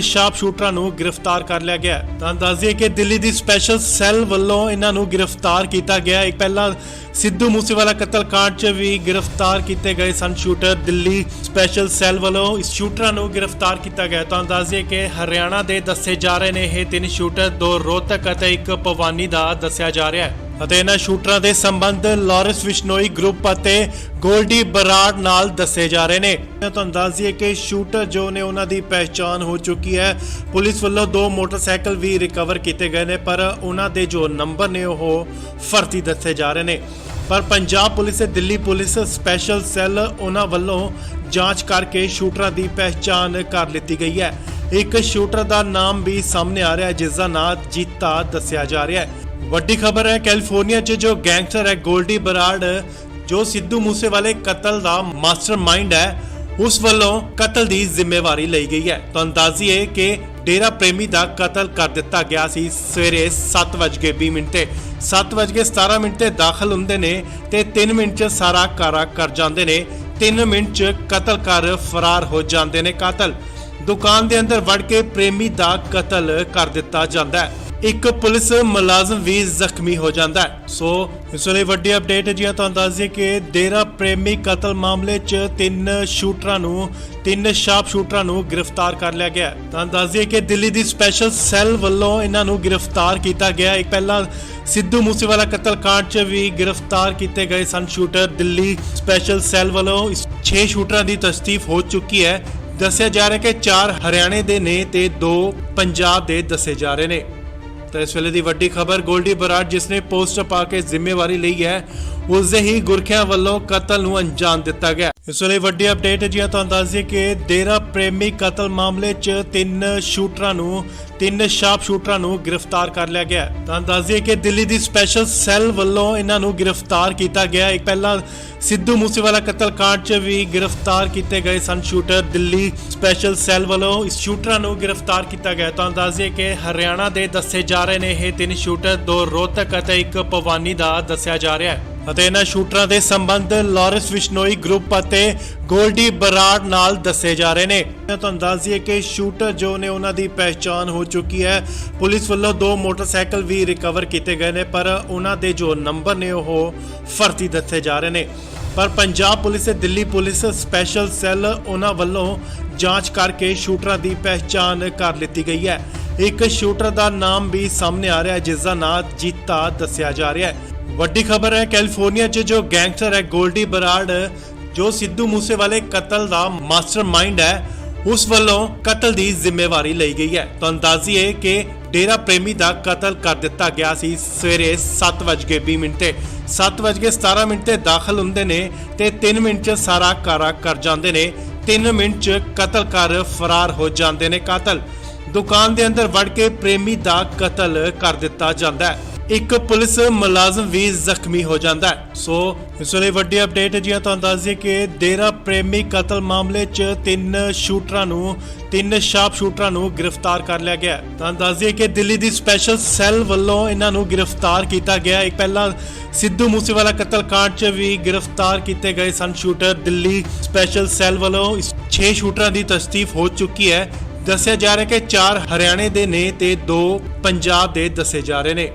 ਸ਼ਾਰਪ ਸ਼ੂਟਰਾਂ ਨੂੰ ਗ੍ਰਿਫਤਾਰ ਕਰ ਲਿਆ ਗਿਆ। ਤੁਹਾਨੂੰ ਦੱਸ ਦਈਏ ਕਿ ਦਿੱਲੀ ਦੀ ਸਪੈਸ਼ਲ ਸੈੱਲ ਵੱਲੋਂ ਇਹਨਾਂ ਨੂੰ ਗ੍ਰਿਫਤਾਰ ਕੀਤਾ ਗਿਆ। ਇੱਕ ਪਹਿਲਾਂ ਸਿੱਧੂ ਮੂਸੇਵਾਲਾ ਕਤਲकांड 'ਚ ਵੀ ਗ੍ਰਿਫਤਾਰ ਕੀਤੇ ਗਏ ਸਨ ਸ਼ੂਟਰ। ਦਿੱਲੀ ਸਪੈਸ਼ਲ ਸੈੱਲ ਵੱਲੋਂ ਇਸ ਸ਼ੂਟਰਾਂ ਨੂੰ ਗ੍ਰਿਫਤਾਰ ਕੀਤਾ ਗਿਆ। ਤੁਹਾਨੂੰ ਦੱਸ ਦਈਏ ਕਿ ਹਰਿਆਣਾ ਦੇ ਦੱਸੇ ਜਾ ਰਹੇ ਨੇ ਇਹ 3 ਸ਼ੂਟਰ, 2 ਰੋਹਤਕ ਅਤੇ 1 ਭਵਾਨੀ ਦਾ ਦੱਸਿਆ ਜਾ ਰਿਹਾ ਹੈ ਅਤੇ ਇਹਨਾਂ ਸ਼ੂਟਰਾਂ ਦੇ ਸੰਬੰਧ ਲਾਰੈਂਸ ਬਿਸ਼ਨੋਈ ਗਰੁੱਪ ਅਤੇ ਗੋਲਡੀ ਬਰਾੜ ਨਾਲ ਦੱਸੇ ਜਾ ਰਹੇ ਨੇ। ਤੁਹਾਨੂੰ ਦੱਸ ਦਈਏ ਕਿ ਸ਼ੂਟਰ ਜੋ ਨੇ ਉਹਨਾਂ ਦੀ ਪਹਿਚਾਣ ਹੋ ਚੁੱਕੀ ਹੈ। ਪੁਲਿਸ ਵੱਲੋਂ 2 ਮੋਟਰਸਾਈਕਲ ਵੀ ਰਿਕਵਰ ਕੀਤੇ ਗਏ ਨੇ ਪਰ ਉਹਨਾਂ ਦੇ ਜੋ ਨੰਬਰ ਨੇ ਉਹ ਫਰਜ਼ੀ ਦੱਸੇ ਜਾ ਰਹੇ ਨੇ। ਪਰ ਪੰਜਾਬ ਪੁਲਿਸ ਤੇ ਦਿੱਲੀ ਪੁਲਿਸ ਸਪੈਸ਼ਲ ਸੈੱਲ ਉਹਨਾਂ ਵੱਲੋਂ ਜਾਂਚ ਕਰਕੇ ਸ਼ੂਟਰਾਂ ਦੀ ਪਹਿਚਾਣ ਕਰ ਲਿੱਤੀ ਗਈ ਹੈ। ਇੱਕ ਸ਼ੂਟਰ ਦਾ ਨਾਮ ਵੀ ਸਾਹਮਣੇ ਆ ਰਿਹਾ ਹੈ ਜਿਸ ਦਾ ਨਾਮ ਜੀਤਾ ਦੱਸਿਆ ਜਾ ਰਿਹਾ ਹੈ। ਵੱਡੀ ਖਬਰ ਹੈ ਕੈਲੀਫੋਰਨੀਆ 'ਚ ਜੋ ਗੈਂਗਸਟਰ ਹੈ ਗੋਲਡੀ ਬਰਾੜ ਜੋ ਸਿੱਧੂ ਮੂਸੇਵਾਲੇ ਕਤਲ ਦਾ ਮਾਸਟਰਮਾਈਂਡ ਹੈ ਉਸ ਵੱਲੋਂ ਕਤਲ ਦੀ ਜ਼ਿੰਮੇਵਾਰੀ ਲਈ ਗਈ ਹੈ। ਤੁਹਾਨੂੰ ਦੱਸ ਦਈਏ ਕਿ ਡੇਰਾ ਪ੍ਰੇਮੀ ਦਾ ਕਤਲ ਕਰ ਦਿੱਤਾ ਗਿਆ ਸੀ ਸਵੇਰੇ 7:20 ਤੇ 7:17 ਤੇ ਦਾਖਲ ਹੁੰਦੇ ਨੇ ਤੇ 3 ਮਿੰਟ 'ਚ ਸਾਰਾ ਕਾਰਾ ਕਰ ਜਾਂਦੇ ਨੇ। 3 ਮਿੰਟ 'ਚ ਕਤਲ ਕਰ ਫਰਾਰ ਹੋ ਜਾਂਦੇ ਨੇ ਕਾਤਲ। ਦੁਕਾਨ ਦੇ ਅੰਦਰ ਵੜ ਕੇ ਪ੍ਰੇਮੀ ਦਾ ਕਤਲ ਕਰ ਦਿੱਤਾ ਜਾਂਦਾ ਹੈ। ਇੱਕ ਪੁਲਿਸ ਮੁਲਾਜ਼ਮ ਵੀ ਜ਼ਖਮੀ ਹੋ ਜਾਂਦਾ ਹੈ। ਸੋ ਇਸ ਵੇਲੇ ਵੱਡੀ ਅਪਡੇਟ ਜੀ ਤੁਹਾਨੂੰ ਦੱਸ ਦਈਏ ਕਿ ਡੇਰਾ ਪ੍ਰੇਮੀ ਕਤਲ ਮਾਮਲੇ 'ਚ 3 ਸ਼ਾਰਪ ਸ਼ੂਟਰਾਂ ਨੂੰ ਗ੍ਰਿਫਤਾਰ ਕਰ ਲਿਆ ਗਿਆ। ਤੁਹਾਨੂੰ ਦੱਸ ਦਈਏ ਕਿ ਦਿੱਲੀ ਦੀ ਸਪੈਸ਼ਲ ਸੈੱਲ ਵੱਲੋਂ ਇਹਨਾਂ ਨੂੰ ਗ੍ਰਿਫਤਾਰ ਕੀਤਾ ਗਿਆ। ਇੱਕ ਪਹਿਲਾਂ ਸਿੱਧੂ ਮੂਸੇਵਾਲਾ ਕਤਲकांड 'ਚ ਵੀ ਗ੍ਰਿਫਤਾਰ ਕੀਤੇ ਗਏ ਸਨ ਸ਼ੂਟਰ। ਦਿੱਲੀ ਸਪੈਸ਼ਲ ਸੈੱਲ ਵੱਲੋਂ 6 ਸ਼ੂਟਰਾਂ ਦੀ ਤਸਦੀਕ ਹੋ ਚੁੱਕੀ ਹੈ। ਦੱਸਿਆ ਜਾ ਰਿਹਾ ਕਿ 4 ਹਰਿਆਣੇ ਦੇ ਨੇ ਤੇ 2 ਪੰਜਾਬ ਦੇ ਦੱਸੇ ਜਾ ਰਹੇ ਨੇ। ਤਾਂ ਇਸ ਵੇਲੇ ਦੀ ਵੱਡੀ ਖਬਰ ਗੋਲਡੀ ਬਰਾੜ ਜਿਸ ਨੇ ਪੋਸਟਰ ਪਾ ਕੇ ਜ਼ਿੰਮੇਵਾਰੀ ਲਈ ਹੈ ਉਸ ਦੇ ਹੀ ਗੁਰਖਿਆਂ ਵੱਲੋਂ ਕਤਲ ਨੂੰ ਅੰਜਾਮ ਦਿੱਤਾ ਗਿਆ। ਇਸ ਵੇਲੇ ਵੱਡੀ ਅਪਡੇਟ ਜੀ ਤੁਹਾਨੂੰ ਦੱਸ ਦਈਏ ਕਿ ਡੇਰਾ ਪ੍ਰੇਮੀ ਕਤਲ ਮਾਮਲੇ 'ਚ 3 ਸ਼ਾਰਪ ਸ਼ੂਟਰਾਂ ਨੂੰ ਗ੍ਰਿਫਤਾਰ ਕਰ ਲਿਆ ਗਿਆ। ਤੁਹਾਨੂੰ ਦੱਸ ਦਈਏ ਕਿ ਦਿੱਲੀ ਦੀ ਸਪੈਸ਼ਲ ਸੈੱਲ ਵੱਲੋਂ ਇਹਨਾਂ ਨੂੰ ਗ੍ਰਿਫਤਾਰ ਕੀਤਾ ਗਿਆ। ਇੱਕ ਪਹਿਲਾਂ ਸਿੱਧੂ ਮੂਸੇਵਾਲਾ ਕਤਲकांड 'ਚ ਵੀ ਗ੍ਰਿਫਤਾਰ ਕੀਤੇ ਗਏ ਸਨ ਸ਼ੂਟਰ। ਦਿੱਲੀ ਸਪੈਸ਼ਲ ਸੈੱਲ ਵੱਲੋਂ ਇਸ ਸ਼ੂਟਰਾਂ ਨੂੰ ਗ੍ਰਿਫਤਾਰ ਕੀਤਾ ਗਿਆ। ਤੁਹਾਨੂੰ ਦੱਸ ਦਈਏ ਕਿ ਹਰਿਆਣਾ ਦੇ ਦੱਸੇ ਜਾ ਰਹੇ ਨੇ ਇਹ 3 ਸ਼ੂਟਰ, 2 ਰੋਹਤਕ ਅਤੇ 1 ਭਵਾਨੀ ਦਾ ਦੱਸਿਆ ਜਾ ਰਿਹਾ ਹੈ ਅਤੇ ਇਹਨਾਂ ਸ਼ੂਟਰਾਂ ਦੇ ਸੰਬੰਧ ਲਾਰੈਂਸ ਬਿਸ਼ਨੋਈ ਗਰੁੱਪ ਅਤੇ ਗੋਲਡੀ ਬਰਾੜ ਨਾਲ ਦੱਸੇ ਜਾ ਰਹੇ ਨੇ। ਤੁਹਾਨੂੰ ਦੱਸ ਦਈਏ ਕਿ ਸ਼ੂਟਰ ਜੋ ਨੇ ਉਹਨਾਂ ਦੀ ਪਹਿਚਾਣ ਹੋ ਚੁੱਕੀ ਹੈ। ਪੁਲਿਸ ਵੱਲੋਂ 2 ਮੋਟਰਸਾਈਕਲ ਵੀ ਰਿਕਵਰ ਕੀਤੇ ਗਏ ਨੇ ਪਰ ਉਹਨਾਂ ਦੇ ਜੋ ਨੰਬਰ ਨੇ ਉਹ ਫਰਜ਼ੀ ਦੱਸੇ ਜਾ ਰਹੇ ਨੇ। ਪਰ ਪੰਜਾਬ ਪੁਲਿਸ ਤੇ ਦਿੱਲੀ ਪੁਲਿਸ ਸਪੈਸ਼ਲ ਸੈੱਲ ਉਹਨਾਂ ਵੱਲੋਂ ਜਾਂਚ ਕਰਕੇ ਸ਼ੂਟਰਾਂ ਦੀ ਪਹਿਚਾਣ ਕਰ ਲਿੱਤੀ ਗਈ ਹੈ। ਇੱਕ ਸ਼ੂਟਰ ਦਾ ਨਾਮ ਵੀ ਸਾਹਮਣੇ ਆ ਰਿਹਾ ਹੈ ਜਿਸ ਦਾ ਨਾਮ ਜੀਤਾ ਦੱਸਿਆ ਜਾ ਰਿਹਾ ਹੈ। ਵੱਡੀ ਖਬਰ ਹੈ ਕੈਲੀਫੋਰਨੀਆ 'ਚ ਜੋ ਗੈਂਗਸਟਰ ਹੈ ਗੋਲਡੀ ਬਰਾੜ ਜੋ ਸਿੱਧੂ ਮੂਸੇਵਾਲੇ ਕਤਲ ਦਾ ਮਾਸਟਰਮਾਈਂਡ ਹੈ ਉਸ ਵੱਲੋਂ ਕਤਲ ਦੀ ਜ਼ਿੰਮੇਵਾਰੀ ਲਈ ਗਈ ਹੈ। ਤੁਹਾਨੂੰ ਦੱਸ ਦਈਏ ਕਿ ਡੇਰਾ ਪ੍ਰੇਮੀ ਦਾ ਕਤਲ ਕਰ ਦਿੱਤਾ ਗਿਆ ਸੀ ਸਵੇਰੇ 7:20 ਤੇ 7:17 ਤੇ ਦਾਖਲ ਹੁੰਦੇ ਨੇ ਤੇ 3 ਮਿੰਟ 'ਚ ਸਾਰਾ ਕਾਰਾ ਕਰ ਜਾਂਦੇ ਨੇ। 3 ਮਿੰਟ 'ਚ ਕਤਲ ਕਰ ਫਰਾਰ ਹੋ ਜਾਂਦੇ ਨੇ ਕਾਤਲ। ਦੁਕਾਨ ਦੇ ਅੰਦਰ ਵੜ ਕੇ ਪ੍ਰੇਮੀ ਦਾ ਕਤਲ ਕਰ ਦਿੱਤਾ ਜਾਂਦਾ ਹੈ। ਇੱਕ ਪੁਲਿਸ ਮੁਲਾਜ਼ਮ ਵੀ ਜ਼ਖਮੀ ਹੋ ਜਾਂਦਾ ਹੈ। ਸੋ ਇਸ ਵੇਲੇ ਵੱਡੀ ਅਪਡੇਟ ਜੀ ਤੁਹਾਨੂੰ ਦੱਸ ਦਈਏ ਕਿ ਡੇਰਾ ਪ੍ਰੇਮੀ ਕਤਲ ਮਾਮਲੇ 'ਚ 3 ਸ਼ਾਰਪ ਸ਼ੂਟਰਾਂ ਨੂੰ ਗ੍ਰਿਫਤਾਰ ਕਰ ਲਿਆ ਗਿਆ। ਤੁਹਾਨੂੰ ਦੱਸ ਦਈਏ ਕਿ ਦਿੱਲੀ ਦੀ ਸਪੈਸ਼ਲ ਸੈੱਲ ਵੱਲੋਂ ਇਹਨਾਂ ਨੂੰ ਗ੍ਰਿਫਤਾਰ ਕੀਤਾ ਗਿਆ। ਇੱਕ ਪਹਿਲਾਂ ਸਿੱਧੂ ਮੂਸੇਵਾਲਾ ਕਤਲकांड 'ਚ ਵੀ ਗ੍ਰਿਫਤਾਰ ਕੀਤੇ ਗਏ ਸਨ ਸ਼ੂਟਰ। ਦਿੱਲੀ ਸਪੈਸ਼ਲ ਸੈੱਲ ਵੱਲੋਂ 6 ਸ਼ੂਟਰਾਂ ਦੀ ਤਸਦੀਕ ਹੋ ਚੁੱਕੀ ਹੈ। ਦੱਸਿਆ ਜਾ ਰਿਹਾ ਕਿ 4 ਹਰਿਆਣੇ ਦੇ ਨੇ ਤੇ 2 ਪੰਜਾਬ ਦੇ ਦੱਸੇ ਜਾ ਰਹੇ ਨੇ।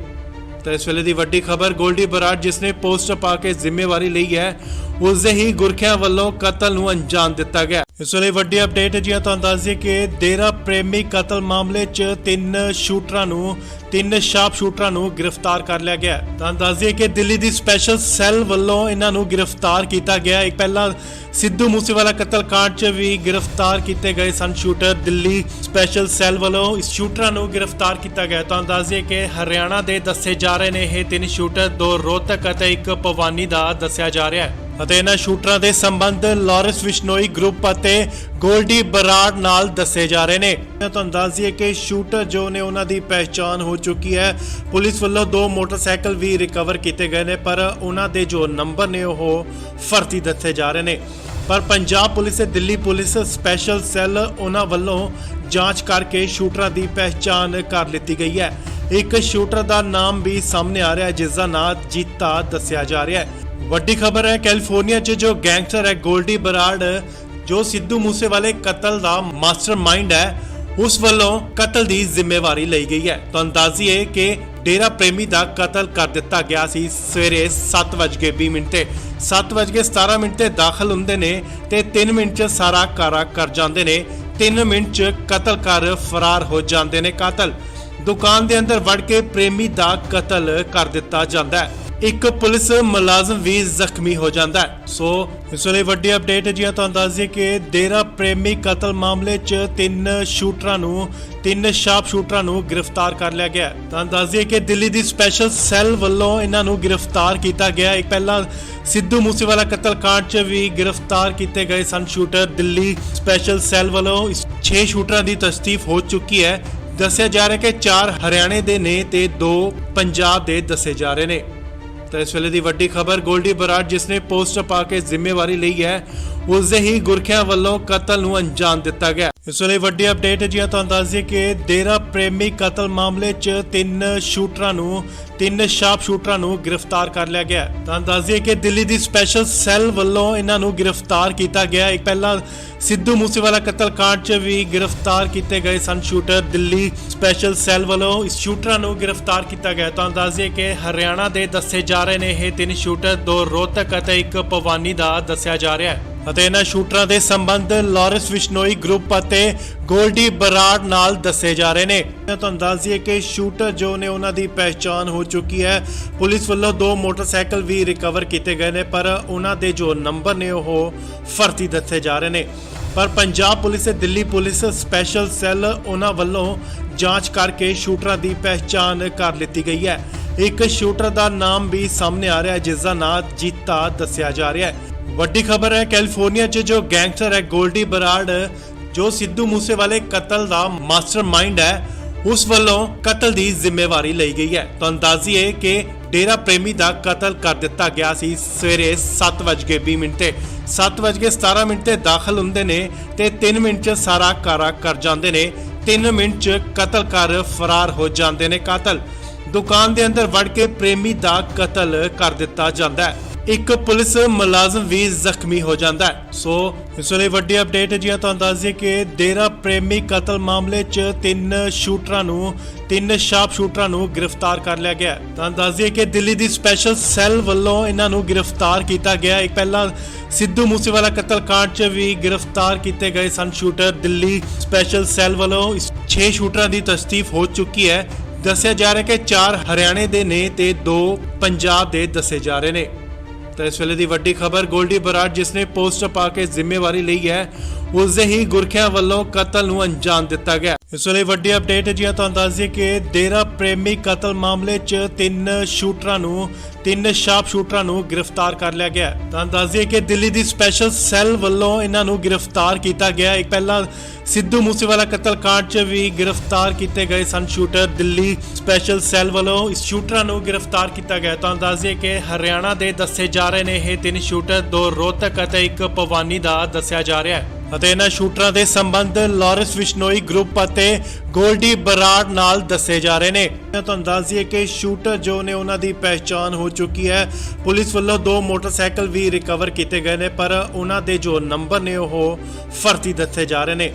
ਤਾਂ ਇਸ ਵੇਲੇ ਦੀ ਵੱਡੀ ਖਬਰ ਗੋਲਡੀ ਬਰਾੜ ਜਿਸ ਨੇ ਪੋਸਟਰ ਪਾ ਕੇ ਜ਼ਿੰਮੇਵਾਰੀ ਲਈ ਹੈ ਉਸ ਦੇ ਹੀ ਗੁਰਖਿਆਂ ਵੱਲੋਂ ਕਤਲ ਨੂੰ ਅੰਜਾਮ ਦਿੱਤਾ ਗਿਆ। ਇਸ ਵੇਲੇ ਵੱਡੀ ਅਪਡੇਟ ਜੀ ਤੁਹਾਨੂੰ ਦੱਸ ਦਈਏ ਕਿ ਡੇਰਾ ਪ੍ਰੇਮੀ ਕਤਲ ਮਾਮਲੇ 'ਚ 3 ਸ਼ਾਰਪ ਸ਼ੂਟਰਾਂ ਨੂੰ ਗ੍ਰਿਫਤਾਰ ਕਰ ਲਿਆ ਗਿਆ। ਤੁਹਾਨੂੰ ਦੱਸ ਦਈਏ ਕਿ ਦਿੱਲੀ ਦੀ ਸਪੈਸ਼ਲ ਸੈੱਲ ਵੱਲੋਂ ਇਹਨਾਂ ਨੂੰ ਗ੍ਰਿਫਤਾਰ ਕੀਤਾ ਗਿਆ। ਇੱਕ ਪਹਿਲਾਂ ਸਿੱਧੂ ਮੂਸੇਵਾਲਾ ਕਤਲकांड 'ਚ ਵੀ ਗ੍ਰਿਫਤਾਰ ਕੀਤੇ ਗਏ ਸਨ ਸ਼ੂਟਰ। ਦਿੱਲੀ ਸਪੈਸ਼ਲ ਸੈੱਲ ਵੱਲੋਂ ਇਸ ਸ਼ੂਟਰਾਂ ਨੂੰ ਗ੍ਰਿਫਤਾਰ ਕੀਤਾ ਗਿਆ। ਤੁਹਾਨੂੰ ਦੱਸ ਦਈਏ ਕਿ ਹਰਿਆਣਾ ਦੇ ਦੱਸੇ ਜਾ ਰਹੇ ਨੇ ਇਹ 3 ਸ਼ੂਟਰ, 2 ਰੋਹਤਕ ਅਤੇ 1 ਭਵਾਨੀ ਦਾ ਦੱਸਿਆ ਜਾ ਰਿਹਾ ਹੈ ਅਤੇ ਇਹਨਾਂ ਸ਼ੂਟਰਾਂ ਦੇ ਸੰਬੰਧ ਲਾਰੈਂਸ ਬਿਸ਼ਨੋਈ ਗਰੁੱਪ ਅਤੇ ਗੋਲਡੀ ਬਰਾੜ ਨਾਲ ਦੱਸੇ ਜਾ ਰਹੇ ਨੇ। ਤੁਹਾਨੂੰ ਦੱਸ ਦਈਏ ਕਿ ਸ਼ੂਟਰ ਜੋ ਨੇ ਉਹਨਾਂ ਦੀ ਪਹਿਚਾਣ ਹੋ ਚੁੱਕੀ ਹੈ। ਪੁਲਿਸ ਵੱਲੋਂ 2 ਮੋਟਰਸਾਈਕਲ ਵੀ ਰਿਕਵਰ ਕੀਤੇ ਗਏ ਨੇ ਪਰ ਉਹਨਾਂ ਦੇ ਜੋ ਨੰਬਰ ਨੇ ਉਹ ਫਰਜ਼ੀ ਦੱਸੇ ਜਾ ਰਹੇ ਨੇ। ਪਰ ਪੰਜਾਬ ਪੁਲਿਸ ਤੇ ਦਿੱਲੀ ਪੁਲਿਸ ਸਪੈਸ਼ਲ ਸੈੱਲ ਉਹਨਾਂ ਵੱਲੋਂ ਜਾਂਚ ਕਰਕੇ ਸ਼ੂਟਰਾਂ ਦੀ ਪਹਿਚਾਣ ਕਰ ਲਿੱਤੀ ਗਈ ਹੈ। ਇੱਕ ਸ਼ੂਟਰ ਦਾ ਨਾਮ ਵੀ ਸਾਹਮਣੇ ਆ ਰਿਹਾ ਹੈ, ਜਿਸ ਦਾ ਨਾਮ ਜੀਤਾ ਦੱਸਿਆ ਜਾ ਰਿਹਾ ਹੈ। ਵੱਡੀ ਖਬਰ ਹੈ, ਕੈਲੀਫੋਰਨੀਆ 'ਚ ਜੋ ਗੈਂਗਸਟਰ ਹੈ ਗੋਲਡੀ ਬਰਾੜ, ਜੋ ਸਿੱਧੂ ਮੂਸੇਵਾਲੇ ਕਤਲ ਦਾ ਮਾਸਟਰਮਾਈਂਡ ਹੈ, ਉਸ ਵੱਲੋਂ ਕਤਲ ਦੀ ਜ਼ਿੰਮੇਵਾਰੀ ਲਈ ਗਈ ਹੈ। ਤੁਹਾਨੂੰ ਦੱਸ ਦਈਏ ਕਿ ਡੇਰਾ ਪ੍ਰੇਮੀ ਦਾ ਕਤਲ ਕਰ ਦਿੱਤਾ ਗਿਆ ਸੀ ਸਵੇਰੇ 7:20 ਤੇ 7:17 ਤੇ ਦਾਖਲ ਹੁੰਦੇ ਨੇ ਤੇ 3 ਮਿੰਟ 'ਚ ਸਾਰਾ ਕਾਰਾ ਕਰ ਜਾਂਦੇ ਨੇ। 3 ਮਿੰਟ 'ਚ ਕਤਲ ਕਰ ਫਰਾਰ ਹੋ ਜਾਂਦੇ ਨੇ ਕਾਤਲ। ਦੁਕਾਨ ਦੇ ਅੰਦਰ ਵੜ ਕੇ ਪ੍ਰੇਮੀ ਦਾ ਕਤਲ ਕਰ ਦਿੱਤਾ ਜਾਂਦਾ ਹੈ। ਇੱਕ ਪੁਲਿਸ ਮੁਲਾਜ਼ਮ ਵੀ ਜ਼ਖਮੀ ਹੋ ਜਾਂਦਾ ਹੈ। ਸੋ ਇਸ ਵੇਲੇ ਵੱਡੀ ਅਪਡੇਟ ਹੈ ਜੀ, ਤੁਹਾਨੂੰ ਦੱਸ ਦਈਏ ਕਿ ਡੇਰਾ ਪ੍ਰੇਮੀ ਕਤਲ ਮਾਮਲੇ 'ਚ 3 ਸ਼ਾਰਪ ਸ਼ੂਟਰਾਂ ਨੂੰ ਗ੍ਰਿਫਤਾਰ ਕਰ ਲਿਆ ਗਿਆ। ਤੁਹਾਨੂੰ ਦੱਸ ਦਈਏ ਕਿ ਦਿੱਲੀ ਦੀ ਸਪੈਸ਼ਲ ਸੈੱਲ ਵੱਲੋਂ ਇਹਨਾਂ ਨੂੰ ਗ੍ਰਿਫਤਾਰ ਕੀਤਾ ਗਿਆ। ਇੱਕ ਪਹਿਲਾਂ ਸਿੱਧੂ ਮੂਸੇਵਾਲਾ ਕਤਲकांड 'ਚ ਵੀ ਗ੍ਰਿਫਤਾਰ ਕੀਤੇ ਗਏ ਸਨ ਸ਼ੂਟਰ। ਦਿੱਲੀ ਸਪੈਸ਼ਲ ਸੈੱਲ ਵੱਲੋਂ 6 ਸ਼ੂਟਰਾਂ ਦੀ ਤਸਦੀਕ ਹੋ ਚੁੱਕੀ ਹੈ। ਦੱਸਿਆ ਜਾ ਰਿਹਾ ਕਿ 4 ਹਰਿਆਣੇ ਦੇ ਨੇ ਤੇ 2 ਪੰਜਾਬ ਦੇ ਦੱਸੇ ਜਾ ਰਹੇ ਨੇ। ਤਾਂ ਇਸ ਵੇਲੇ ਦੀ ਵੱਡੀ ਖਬਰ, ਗੋਲਡੀ ਬਰਾੜ ਜਿਸ ਨੇ ਪੋਸਟਰ ਪਾ ਕੇ ਜ਼ਿੰਮੇਵਾਰੀ ਲਈ ਹੈ, ਉਸ ਦੇ ਹੀ ਗੁਰਖਿਆਂ ਵੱਲੋਂ ਕਤਲ ਨੂੰ ਅੰਜਾਮ ਦਿੱਤਾ ਗਿਆ। ਇਸ ਵੇਲੇ ਵੱਡੀ ਅਪਡੇਟ ਹੈ ਜੀ, ਤੁਹਾਨੂੰ ਦੱਸ ਦਈਏ ਕਿ ਡੇਰਾ ਪ੍ਰੇਮੀ ਕਤਲ ਮਾਮਲੇ 'ਚ 3 ਸ਼ਾਰਪ ਸ਼ੂਟਰਾਂ ਨੂੰ ਗ੍ਰਿਫਤਾਰ ਕਰ ਲਿਆ ਗਿਆ। ਤੁਹਾਨੂੰ ਦੱਸ ਦਈਏ ਕਿ ਦਿੱਲੀ ਦੀ ਸਪੈਸ਼ਲ ਸੈੱਲ ਵੱਲੋਂ ਇਹਨਾਂ ਨੂੰ ਗ੍ਰਿਫਤਾਰ ਕੀਤਾ ਗਿਆ। ਇੱਕ ਪਹਿਲਾਂ ਸਿੱਧੂ ਮੂਸੇਵਾਲਾ ਕਤਲकांड 'ਚ ਵੀ ਗ੍ਰਿਫਤਾਰ ਕੀਤੇ ਗਏ ਸਨ ਸ਼ੂਟਰ। ਦਿੱਲੀ ਸਪੈਸ਼ਲ ਸੈੱਲ ਵੱਲੋਂ ਇਸ ਸ਼ੂਟਰਾਂ ਨੂੰ ਗ੍ਰਿਫਤਾਰ ਕੀਤਾ ਗਿਆ। ਤੁਹਾਨੂੰ ਦੱਸ ਦਈਏ ਕਿ ਹਰਿਆਣਾ ਦੇ ਦੱਸੇ ਜਾ ਰਹੇ ਨੇ ਇਹ 3 ਸ਼ੂਟਰ, 2 ਰੋਹਤਕ ਅਤੇ 1 ਭਵਾਨੀ ਦਾ ਦੱਸਿਆ ਜਾ ਰਿਹਾ ਹੈ ਅਤੇ ਇਹਨਾਂ ਸ਼ੂਟਰਾਂ ਦੇ ਸੰਬੰਧ ਲਾਰੈਂਸ ਬਿਸ਼ਨੋਈ ਗਰੁੱਪ ਅਤੇ ਗੋਲਡੀ ਬਰਾੜ ਨਾਲ ਦੱਸੇ ਜਾ ਰਹੇ ਨੇ। ਤੁਹਾਨੂੰ ਦੱਸ ਦਈਏ ਕਿ ਸ਼ੂਟਰ ਜੋ ਨੇ ਉਹਨਾਂ ਦੀ ਪਹਿਚਾਣ ਹੋ ਚੁੱਕੀ ਹੈ। ਪੁਲਿਸ ਵੱਲੋਂ 2 ਮੋਟਰਸਾਈਕਲ ਵੀ ਰਿਕਵਰ ਕੀਤੇ ਗਏ ਨੇ, ਪਰ ਉਹਨਾਂ ਦੇ ਜੋ ਨੰਬਰ ਨੇ ਉਹ ਫਰਜ਼ੀ ਦੱਸੇ ਜਾ ਰਹੇ ਨੇ। ਪਰ ਪੰਜਾਬ ਪੁਲਿਸ ਤੇ ਦਿੱਲੀ ਪੁਲਿਸ ਸਪੈਸ਼ਲ ਸੈੱਲ ਉਹਨਾਂ ਵੱਲੋਂ ਜਾਂਚ ਕਰਕੇ ਸ਼ੂਟਰਾਂ ਦੀ ਪਹਿਚਾਣ ਕਰ ਲਿੱਤੀ ਗਈ ਹੈ। ਇੱਕ ਸ਼ੂਟਰ ਦਾ ਨਾਮ ਵੀ ਸਾਹਮਣੇ ਆ ਰਿਹਾ ਹੈ, ਜਿਸ ਦਾ ਨਾਮ ਜੀਤਾ ਦੱਸਿਆ ਜਾ ਰਿਹਾ ਹੈ। ਵੱਡੀ ਖਬਰ ਹੈ, ਕੈਲੀਫੋਰਨੀਆ 'ਚ ਜੋ ਗੈਂਗਸਟਰ ਹੈ ਗੋਲਡੀ ਬਰਾੜ, ਜੋ ਸਿੱਧੂ ਮੂਸੇਵਾਲੇ ਕਤਲ ਦਾ ਮਾਸਟਰਮਾਈਂਡ ਹੈ, ਉਸ ਵੱਲੋਂ ਕਤਲ ਦੀ ਜ਼ਿੰਮੇਵਾਰੀ ਲਈ ਗਈ ਹੈ। ਤੁਹਾਨੂੰ ਦੱਸ ਦਈਏ ਕਿ ਡੇਰਾ ਪ੍ਰੇਮੀ ਦਾ ਕਤਲ ਕਰ ਦਿੱਤਾ ਗਿਆ ਸੀ ਸਵੇਰੇ 7:20 ਤੇ 7:17 ਤੇ ਦਾਖਲ ਹੁੰਦੇ ਨੇ ਤੇ 3 ਮਿੰਟ 'ਚ ਸਾਰਾ ਕਾਰਾ ਕਰ ਜਾਂਦੇ ਨੇ। 3 ਮਿੰਟ 'ਚ ਕਤਲ ਕਰ ਫਰਾਰ ਹੋ ਜਾਂਦੇ ਨੇ ਕਾਤਲ। ਦੁਕਾਨ ਦੇ ਅੰਦਰ ਵੜ ਕੇ ਪ੍ਰੇਮੀ ਦਾ ਕਤਲ ਕਰ ਦਿੱਤਾ ਜਾਂਦਾ ਹੈ। ਇੱਕ ਪੁਲਿਸ ਮੁਲਾਜ਼ਮ ਵੀ ਜ਼ਖਮੀ ਹੋ ਜਾਂਦਾ ਹੈ। ਸੋ ਇਸ ਵੇਲੇ ਵੱਡੀ ਅਪਡੇਟ ਹੈ ਜੀ, ਤੁਹਾਨੂੰ ਦੱਸ ਦਈਏ ਕਿ ਡੇਰਾ ਪ੍ਰੇਮੀ ਕਤਲ ਮਾਮਲੇ 'ਚ 3 ਸ਼ਾਰਪ ਸ਼ੂਟਰਾਂ ਨੂੰ ਗ੍ਰਿਫਤਾਰ ਕਰ ਲਿਆ ਗਿਆ। ਤੁਹਾਨੂੰ ਦੱਸ ਦਈਏ ਕਿ ਦਿੱਲੀ ਦੀ ਸਪੈਸ਼ਲ ਸੈੱਲ ਵੱਲੋਂ ਇਹਨਾਂ ਨੂੰ ਗ੍ਰਿਫਤਾਰ ਕੀਤਾ ਗਿਆ। ਇੱਕ ਪਹਿਲਾਂ ਸਿੱਧੂ ਮੂਸੇਵਾਲਾ ਕਤਲकांड 'ਚ ਵੀ ਗ੍ਰਿਫਤਾਰ ਕੀਤੇ ਗਏ ਸਨ ਸ਼ੂਟਰ। ਦਿੱਲੀ ਸਪੈਸ਼ਲ ਸੈੱਲ ਵੱਲੋਂ 6 ਸ਼ੂਟਰਾਂ ਦੀ ਤਸਦੀਕ ਹੋ ਚੁੱਕੀ ਹੈ। ਦੱਸਿਆ ਜਾ ਰਿਹਾ ਕਿ 4 ਹਰਿਆਣੇ ਦੇ ਨੇ ਤੇ 2 ਪੰਜਾਬ ਦੇ ਦੱਸੇ ਜਾ ਰਹੇ ਨੇ। ਤਾਂ ਇਸ ਵੇਲੇ ਦੀ ਵੱਡੀ ਖਬਰ, ਗੋਲਡੀ ਬਰਾੜ ਜਿਸ ਨੇ ਪੋਸਟਰ ਪਾ ਕੇ ਜ਼ਿੰਮੇਵਾਰੀ ਲਈ ਹੈ, ਉਸ ਦੇ ਹੀ ਗੁਰਖਿਆਂ ਵੱਲੋਂ ਕਤਲ ਨੂੰ ਅੰਜਾਮ ਦਿੱਤਾ ਗਿਆ। ਇਸ ਵੇਲੇ ਵੱਡੀ ਅਪਡੇਟ ਹੈ ਜੀ, ਤੁਹਾਨੂੰ ਦੱਸ ਦਈਏ ਕਿ ਡੇਰਾ ਪ੍ਰੇਮੀ ਕਤਲ ਮਾਮਲੇ 'ਚ 3 ਸ਼ਾਰਪ ਸ਼ੂਟਰਾਂ ਨੂੰ ਗ੍ਰਿਫਤਾਰ ਕਰ ਲਿਆ ਗਿਆ। ਤੁਹਾਨੂੰ ਦੱਸ ਦਈਏ ਕਿ ਦਿੱਲੀ ਦੀ ਸਪੈਸ਼ਲ ਸੈੱਲ ਵੱਲੋਂ ਇਹਨਾਂ ਨੂੰ ਗ੍ਰਿਫਤਾਰ ਕੀਤਾ ਗਿਆ। ਇੱਕ ਪਹਿਲਾਂ ਸਿੱਧੂ ਮੂਸੇਵਾਲਾ ਕਤਲकांड 'ਚ ਵੀ ਗ੍ਰਿਫਤਾਰ ਕੀਤੇ ਗਏ ਸਨ ਸ਼ੂਟਰ। ਦਿੱਲੀ ਸਪੈਸ਼ਲ ਸੈੱਲ ਵੱਲੋਂ ਇਸ ਸ਼ੂਟਰਾਂ ਨੂੰ ਗ੍ਰਿਫਤਾਰ ਕੀਤਾ ਗਿਆ। ਤੁਹਾਨੂੰ ਦੱਸ ਦਈਏ ਕਿ ਹਰਿਆਣਾ ਦੇ ਦੱਸੇ ਜਾ ਰਹੇ ਨੇ ਇਹ 3 ਸ਼ੂਟਰ, 2 ਰੋਹਤਕ ਅਤੇ 1 ਭਵਾਨੀ ਦਾ ਦੱਸਿਆ ਜਾ ਰਿਹਾ ਹੈ ਅਤੇ ਇਹਨਾਂ ਸ਼ੂਟਰਾਂ ਦੇ ਸੰਬੰਧ ਲਾਰੈਂਸ ਬਿਸ਼ਨੋਈ ਗਰੁੱਪ ਅਤੇ ਗੋਲਡੀ ਬਰਾੜ ਨਾਲ ਦੱਸੇ ਜਾ ਰਹੇ ਨੇ। ਤੁਹਾਨੂੰ ਦੱਸ ਦਈਏ ਕਿ ਸ਼ੂਟਰ ਜੋ ਨੇ ਉਹਨਾਂ ਦੀ ਪਹਿਚਾਣ ਹੋ ਚੁੱਕੀ ਹੈ। ਪੁਲਿਸ ਵੱਲੋਂ 2 ਮੋਟਰਸਾਈਕਲ ਵੀ ਰਿਕਵਰ ਕੀਤੇ ਗਏ ਨੇ, ਪਰ ਉਹਨਾਂ ਦੇ ਜੋ ਨੰਬਰ ਨੇ ਉਹ ਫਰਜ਼ੀ ਦੱਸੇ ਜਾ ਰਹੇ ਨੇ।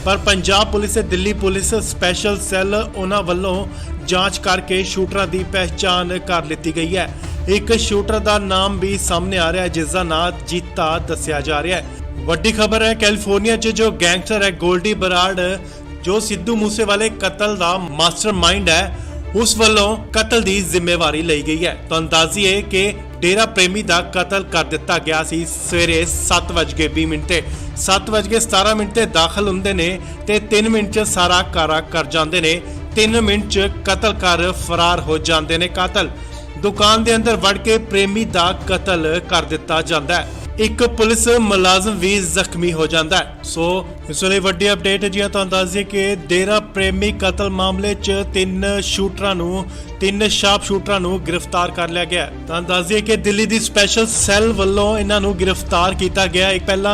ਪਰ ਪੰਜਾਬ ਪੁਲਿਸ ਤੇ ਦਿੱਲੀ ਪੁਲਿਸ ਸਪੈਸ਼ਲ ਸੈੱਲ ਉਹਨਾਂ ਵੱਲੋਂ ਜਾਂਚ ਕਰਕੇ ਸ਼ੂਟਰਾਂ ਦੀ ਪਹਿਚਾਣ ਕਰ ਲਿੱਤੀ ਗਈ ਹੈ। ਇੱਕ ਸ਼ੂਟਰ ਦਾ ਨਾਮ ਵੀ ਸਾਹਮਣੇ ਆ ਰਿਹਾ ਹੈ, ਜਿਸ ਦਾ ਨਾਮ ਜੀਤਾ ਦੱਸਿਆ ਜਾ ਰਿਹਾ ਹੈ। ਵੱਡੀ ਖਬਰ ਹੈ, ਕੈਲੀਫੋਰਨੀਆ 'ਚ ਜੋ ਗੈਂਗਸਟਰ ਹੈ ਗੋਲਡੀ ਬਰਾੜ, ਜੋ ਸਿੱਧੂ ਮੂਸੇਵਾਲੇ ਕਤਲ ਦਾ ਮਾਸਟਰਮਾਈਂਡ ਹੈ, ਉਸ ਵੱਲੋਂ ਕਤਲ ਦੀ ਜ਼ਿੰਮੇਵਾਰੀ ਲਈ ਗਈ ਹੈ। ਤੁਹਾਨੂੰ ਦੱਸ ਦਈਏ ਕਿ ਡੇਰਾ ਪ੍ਰੇਮੀ ਦਾ ਕਤਲ ਕਰ ਦਿੱਤਾ ਗਿਆ ਸੀ ਸਵੇਰੇ 7:20 ਤੇ 7:17 ਤੇ ਦਾਖਲ ਹੁੰਦੇ ਨੇ ਤੇ 3 ਮਿੰਟ 'ਚ ਸਾਰਾ ਕਾਰਾ ਕਰ ਜਾਂਦੇ ਨੇ। 3 ਮਿੰਟ 'ਚ ਕਤਲ ਕਰ ਫਰਾਰ ਹੋ ਜਾਂਦੇ ਨੇ ਕਾਤਲ। ਦੁਕਾਨ ਦੇ ਅੰਦਰ ਵੜ ਕੇ ਪ੍ਰੇਮੀ ਦਾ ਕਤਲ ਕਰ ਦਿੱਤਾ ਜਾਂਦਾ ਹੈ। ਇੱਕ ਪੁਲਿਸ ਮੁਲਾਜ਼ਮ ਵੀ ਜ਼ਖਮੀ ਹੋ ਜਾਂਦਾ ਹੈ। ਸੋ ਇਸ ਵੇਲੇ ਵੱਡੀ ਅਪਡੇਟ ਹੈ ਜੀ, ਤੁਹਾਨੂੰ ਦੱਸ ਦਈਏ ਕਿ ਡੇਰਾ ਪ੍ਰੇਮੀ ਕਤਲ ਮਾਮਲੇ 'ਚ 3 ਸ਼ਾਰਪ ਸ਼ੂਟਰਾਂ ਨੂੰ ਗ੍ਰਿਫਤਾਰ ਕਰ ਲਿਆ ਗਿਆ। ਤੁਹਾਨੂੰ ਦੱਸ ਦਈਏ ਕਿ ਦਿੱਲੀ ਦੀ ਸਪੈਸ਼ਲ ਸੈੱਲ ਵੱਲੋਂ ਇਹਨਾਂ ਨੂੰ ਗ੍ਰਿਫਤਾਰ ਕੀਤਾ ਗਿਆ। ਇੱਕ ਪਹਿਲਾਂ